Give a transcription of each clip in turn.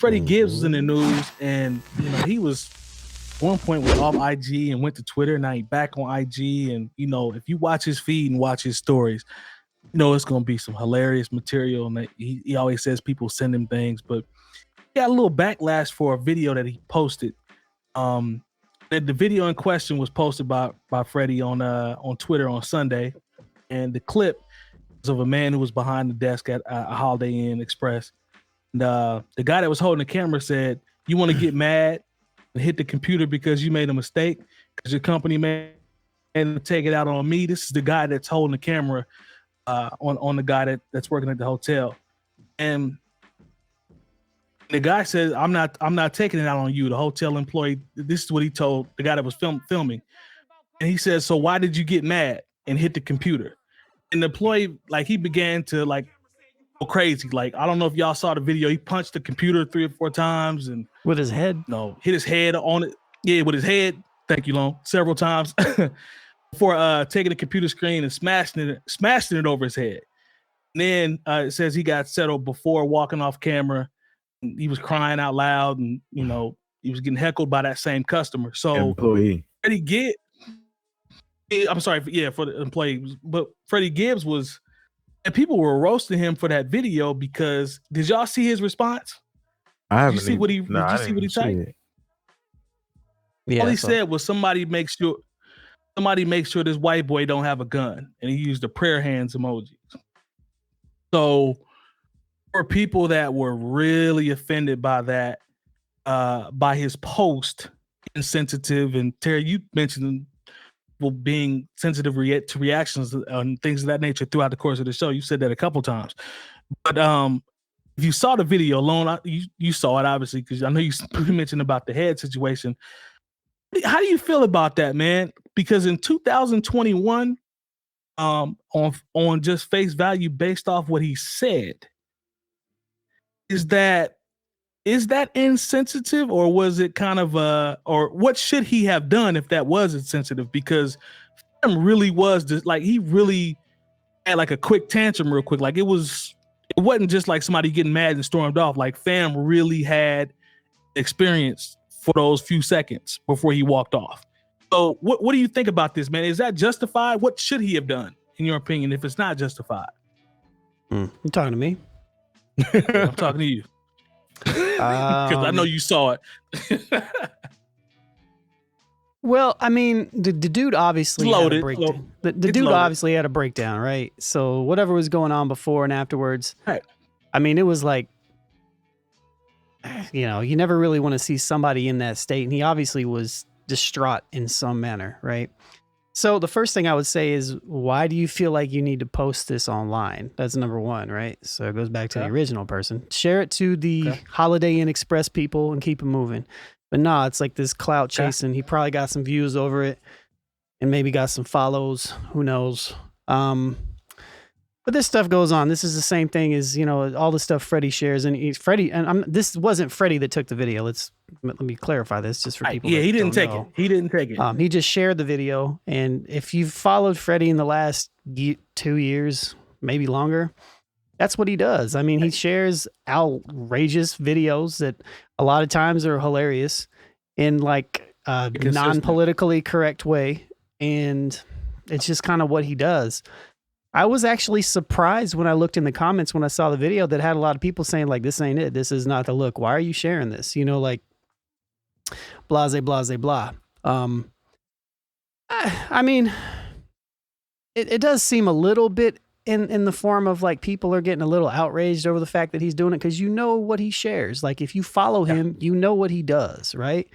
Freddie Gibbs was in the news, and he was at one point was off IG and went to Twitter. Now he back on IG, and if you watch his feed and watch his stories, it's gonna be some hilarious material. And he always says people send him things, but he got a little backlash for a video that he posted. The video in question was posted by Freddie on Twitter on Sunday, and the clip was of a man who was behind the desk at a Holiday Inn Express. And the guy that was holding the camera said, "You want to get mad and hit the computer because you made a mistake because your company made and take it out on me." This is the guy that's holding the camera on the guy that's working at the hotel, and the guy says, I'm not taking it out on you, the hotel employee. This is what he told the guy that was filming. And he says, "So why did you get mad and hit the computer?" And the employee, he began to go crazy. I don't know if y'all saw the video. He punched the computer 3 or 4 times and with his head. No, hit his head on it. Yeah, with his head. Thank you, Lone. Several times before taking the computer screen and smashing it over his head. And then it says he got settled before walking off camera. He was crying out loud, and he was getting heckled by that same customer. So employee. Freddie Gibbs, I'm sorry, for the employee, but Freddie Gibbs and people were roasting him for that video because did y'all see his response? I haven't. Did you see what he typed? Yeah, all he said was somebody make sure this white boy don't have a gun, and he used the prayer hands emoji. So for people that were really offended by that, by his post, insensitive, and Terry, you mentioned being sensitive to reactions and things of that nature throughout the course of the show. You said that a couple times, but if you saw the video alone, you saw it obviously because I know you mentioned about the head situation. How do you feel about that, man? Because in 2021, on just face value based off what he said, is that insensitive, or was it kind of or what should he have done if that was insensitive? Because Fam really was just he really had a quick tantrum real quick. It wasn't just somebody getting mad and stormed off. Fam really had experience for those few seconds before he walked off. So what do you think about this, man? Is that justified? What should he have done, in your opinion, if it's not justified? You talking to me? I'm talking to you. Because I know you saw it. Well, I mean, the dude obviously had a breakdown. The dude obviously had a breakdown, right? So whatever was going on before and afterwards, right. I mean, it was you never really want to see somebody in that state, and he obviously was distraught in some manner, right? So the first thing I would say is, why do you feel like you need to post this online? That's number one, right? So it goes back to the original person. Share it to the Holiday Inn Express people and keep it moving. But no, it's this clout chasing. He probably got some views over it and maybe got some follows. Who knows? But this stuff goes on. This is the same thing as, all the stuff Freddie shares. And this wasn't Freddie that took the video. Let me clarify this just for people. Yeah, he didn't take it. He didn't take it. He just shared the video. And if you've followed Freddie in the last 2 years, maybe longer, that's what he does. I mean, he shares outrageous videos that a lot of times are hilarious in non-politically correct way. And it's just kind of what he does. I was actually surprised when I looked in the comments when I saw the video that had a lot of people saying this ain't it. This is not the look. Why are you sharing this? Blase, blase, blah. I mean, it does seem a little bit in the form of people are getting a little outraged over the fact that he's doing it because what he shares. If you follow him, you know what he does, right?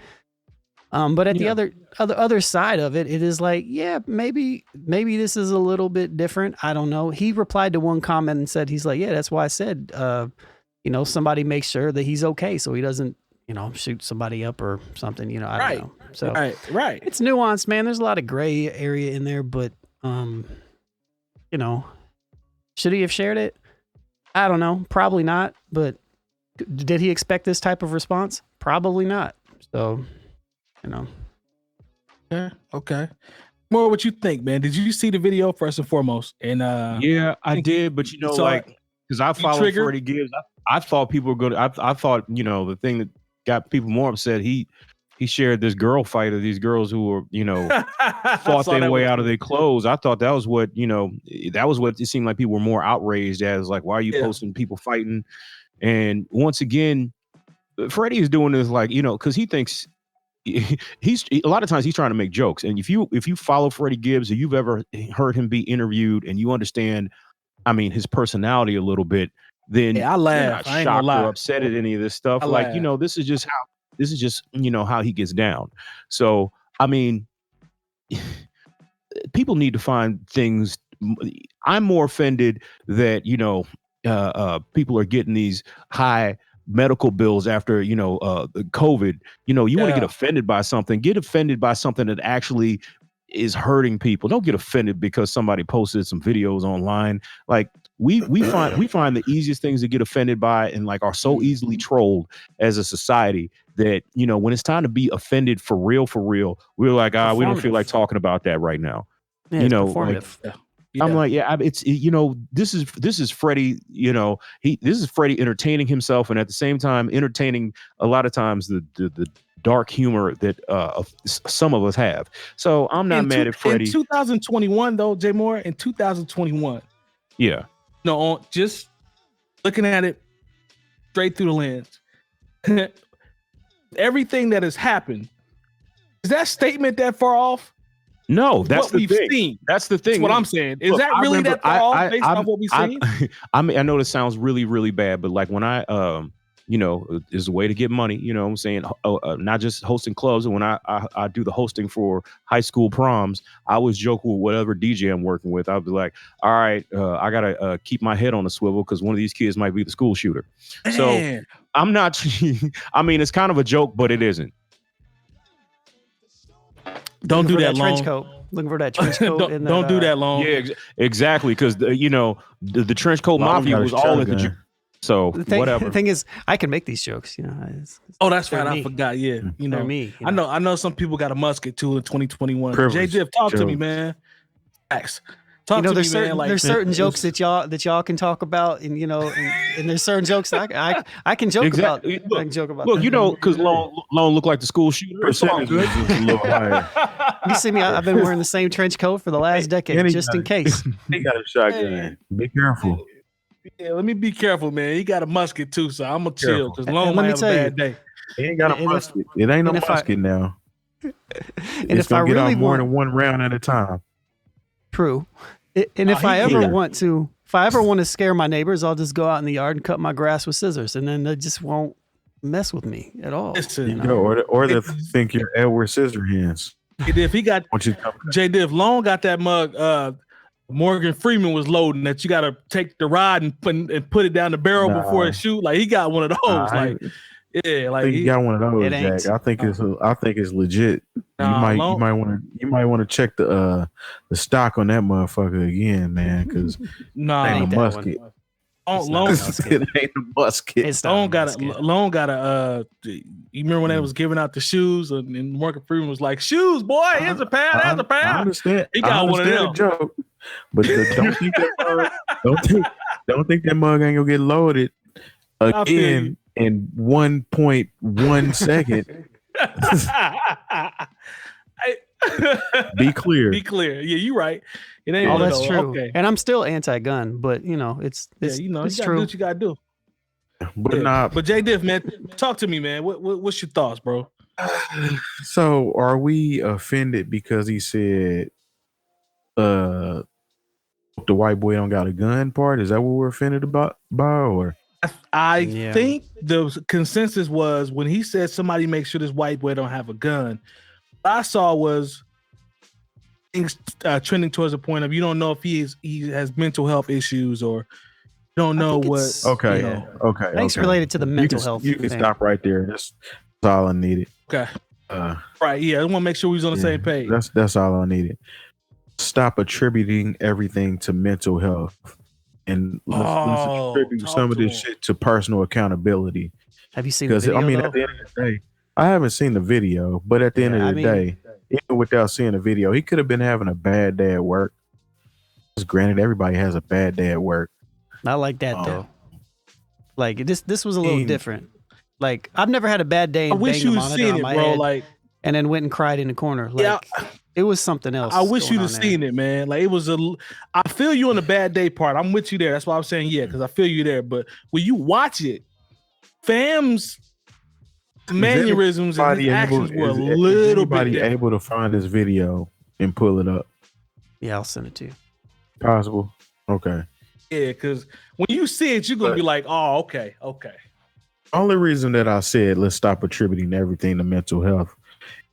But at the other side of it, it is maybe this is a little bit different. I don't know. He replied to one comment and said, he's yeah, that's why I said, somebody makes sure that he's okay. So he doesn't, shoot somebody up or something, I don't know. So right. It's nuanced, man. There's a lot of gray area in there, but, should he have shared it? I don't know. Probably not. But did he expect this type of response? Probably not. So, Yeah. Okay. More what you think, man. Did you see the video first and foremost? And yeah, I did, but because I follow Freddie Gibbs. I thought people were going. I thought the thing that got people more upset. He shared this girl fight of these girls who were fought their way out of their clothes. I thought that was what it seemed like people were more outraged as. Like, why are you posting people fighting? And once again, Freddie is doing this because he thinks he's a lot of times he's trying to make jokes. And if you follow Freddie Gibbs or you've ever heard him be interviewed and you understand, his personality a little bit, then I laugh. You're not shocked or upset at any of this stuff. This is just how he gets down. So people need to find things. I'm more offended that people are getting these high medical bills after COVID. You want to get offended by something. Get offended by something that actually is hurting people. Don't get offended because somebody posted some videos online. Like we find the easiest things to get offended by and are so easily trolled as a society that when it's time to be offended for real, we're like, we don't feel like talking about that right now. Yeah, it's performative. I'm like, it's this is Freddie, this is Freddie entertaining himself and at the same time entertaining a lot of times the dark humor that some of us have. So I'm not mad at Freddie. In 2021 though, Jay Moore, in 2021. Yeah. No, just looking at it straight through the lens. Everything that has happened, is that statement that far off? No, that's the thing. Seen. That's the thing. That's what I'm saying. Is that really that far off based on what we've seen? I know this sounds really, really bad, but when I, is a way to get money, what I'm saying? Not just hosting clubs. And when I do the hosting for high school proms, I always joke with whatever DJ I'm working with. I'll be like, all right, I got to keep my head on a swivel because one of these kids might be the school shooter. Man. So I'm not, it's kind of a joke, but it isn't. Don't do that long. Trench coat. Looking for that trench coat. Don't do that long. Yeah, exactly. Because the trench coat mafia was all at the. So whatever. The thing is, I can make these jokes. That's right. I forgot. Yeah, me. I know some people got a musket too in 2021. Jay Diff, talk to me, man. Facts. Talk to me, man. There's certain jokes that y'all can talk about, and and there's certain jokes that I can joke about. I can joke about. Look, because Lone looked like the school shooter. You see me? I've been wearing the same trench coat for the last decade, just in case. He got a shotgun. Be careful. Yeah, let me be careful, man. He got a musket too, so I'm gonna chill because Lone might have a bad day. He ain't got a musket. It ain't no musket now. And it's gonna get off more than one round at a time. True. And if I ever want to scare my neighbors, I'll just go out in the yard and cut my grass with scissors, and then they just won't mess with me at all. Or they think you're Edward Scissorhands. If he got Jay Diff, Long got that mug. Morgan Freeman was loading that you got to take the rod and put it down the barrel before it shoot. Like he got one of those. He got one of those, Jack. I think it's legit. You might want to check the stock on that motherfucker again, man, because it ain't a musket. It ain't a musket. Long got a. You remember when they was giving out the shoes and Morgan Freeman was like, "Shoes, boy, here's a pair, there's a pair." I understand. He got one of them. Joke, but don't think that mug ain't gonna get loaded again in 1.1 second. Be clear. Be clear. Yeah, you're right. It ain't. Oh, that's true. Okay. And I'm still anti-gun, but it's you gotta true. Do what you gotta do. But Jay Diff, man, talk to me, man. What's your thoughts, bro? So, are we offended because he said, "The white boy don't got a gun"? Part is that what we're offended about? Or I think the consensus was when he said somebody make sure this white boy don't have a gun. What I saw was things trending towards the point of you don't know if he has mental health issues or you don't know what. Okay. Thanks related to the mental health. You can stop right there. That's all I needed. Okay. Right. Yeah. I want to make sure we was on the same page. That's all I needed. Stop attributing everything to mental health. And let's attribute some of this shit to personal accountability. Have you seen the video? At the end of the day, I haven't seen the video, but at the end of the day, even without seeing the video, he could have been having a bad day at work. Granted, everybody has a bad day at work. Not like that though. Like this was a little different. Like I've never had a bad day. I wish you had seen it, bro. Like, and then went and cried in the corner. Like it was something else. I wish you'd have seen it, man. Like it was I feel you on the bad day part. I'm with you there. That's why I'm saying because I feel you there. But when you watch it, fam's mannerisms and his actions were a little bit different. Able to find this video and pull it up? Yeah, I'll send it to you. Possible. Okay. Yeah, because when you see it, you're gonna be like, oh, okay. Only reason that I said let's stop attributing everything to mental health,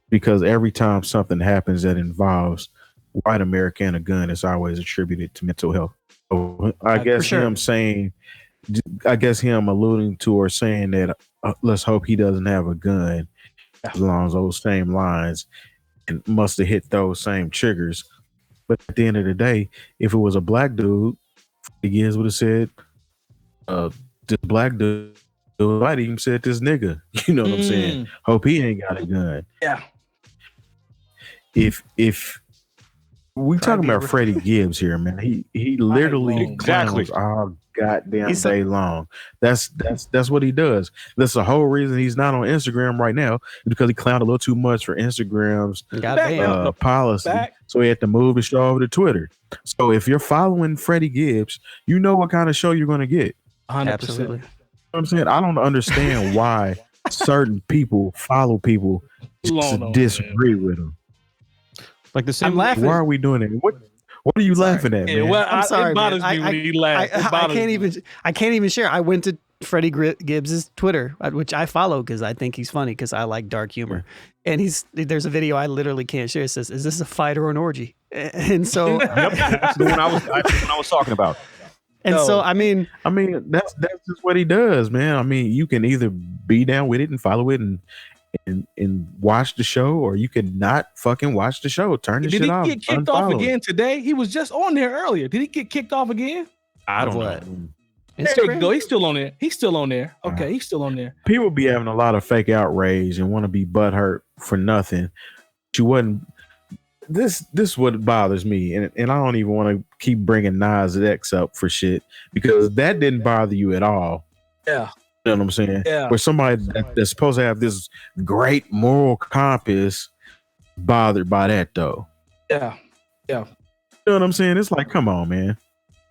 because every time something happens that involves white America and a gun, it's always attributed to mental health. So I guess him alluding to or saying that let's hope he doesn't have a gun along those same lines, and must have hit those same triggers. But at the end of the day, if it was a black dude, Freddie Gibbs would have said, this black dude might even said this nigga. You know what I'm saying? Hope he ain't got a gun. Yeah. If we talking about Freddie Gibbs here, man, he literally clowns all goddamn day long. That's what he does. That's the whole reason he's not on Instagram right now, because he clowned a little too much for Instagram's policy. So he had to move his show over to Twitter. So if you're following Freddie Gibbs, you know what kind of show you're going to get. 100%. Absolutely. You know what I'm saying? I don't understand why certain people follow people to disagree with them. Like the same. I'm laughing. Why are we doing it? What are you laughing at, man? Yeah, well, I'm sorry, it bothers man. me when he laughs. I can't even share. I went to Freddie Gibbs's Twitter, which I follow because I think he's funny because I like dark humor. And there's a video I literally can't share. It says, "Is this a fight or an orgy?" And so that's the one I was talking about. And so I mean that's just what he does, man. I mean, you can either be down with it and follow it and watch the show, or you can not fucking watch the show. Turn the shit off. Did he get kicked off again today? He was just on there earlier. Did he get kicked off again? I don't know. There you go. He's still on there. He's still on there. Okay, he's still on there. People be having a lot of fake outrage and want to be butthurt for nothing. She wasn't. This what bothers me, and I don't even want to keep bringing Nas X up for shit, because that didn't bother you at all. Yeah. You know what I'm saying? Yeah. Where somebody that's supposed to have this great moral compass bothered by that, though. Yeah. Yeah. You know what I'm saying? It's like, come on, man.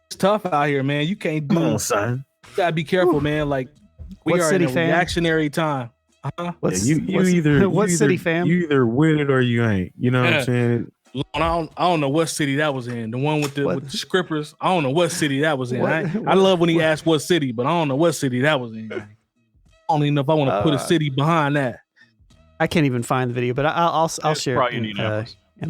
It's tough out here, man. You can't do. Come on, son. You gotta be careful, man. Like we are in a reactionary time. You either with it or you ain't. You know what I'm saying? I don't know what city that was in. The one with the scrippers. I don't know what city that was in. I love when he asked what city, but I don't know what city that was in. I don't even know if I want to put a city behind that. I can't even find the video, but I'll share it in a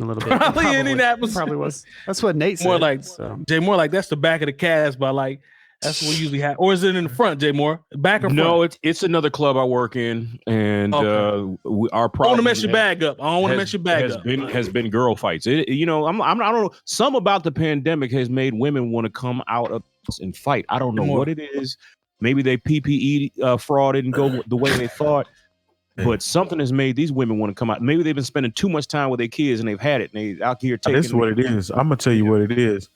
little bit. Probably Indianapolis. Probably was. That's what Nate said. More like Jay, more like that's the back of the cast, but like that's what we usually have. Or is it in the front, Jay Moore? Back or front? No, it's another club I work in, and our problem. I don't want to mess your bag up. I don't want to mess your bag up. Has been girl fights. I don't know. Some about the pandemic has made women want to come out of and fight. I don't know what it is. Maybe they PPE fraud didn't go the way they thought. But something has made these women want to come out. Maybe they've been spending too much time with their kids and they've had it. And they out here taking. This is what it is. I'm gonna tell you what it is.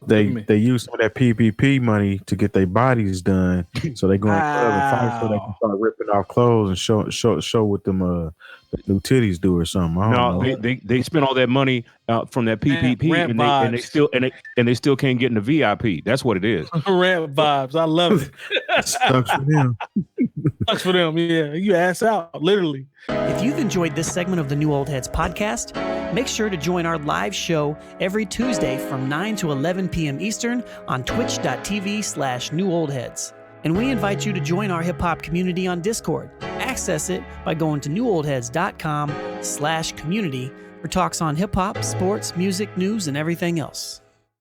They use some of that PPP money to get their bodies done, so they go in the club and fight so they can start ripping off clothes and show what them new titties do or something. They spend all that money from that PPP and they still can't get in the VIP. That's what it is. Rant vibes. I love it. Sucks for them. Sucks for them. Yeah, you ass out, literally. If you've enjoyed this segment of the New Old Heads podcast, make sure to join our live show every Tuesday from 9 to 11 p.m. Eastern on twitch.tv/newoldheads. And we invite you to join our hip hop community on Discord. Access it by going to newoldheads.com/community for talks on hip hop, sports, music, news, and everything else.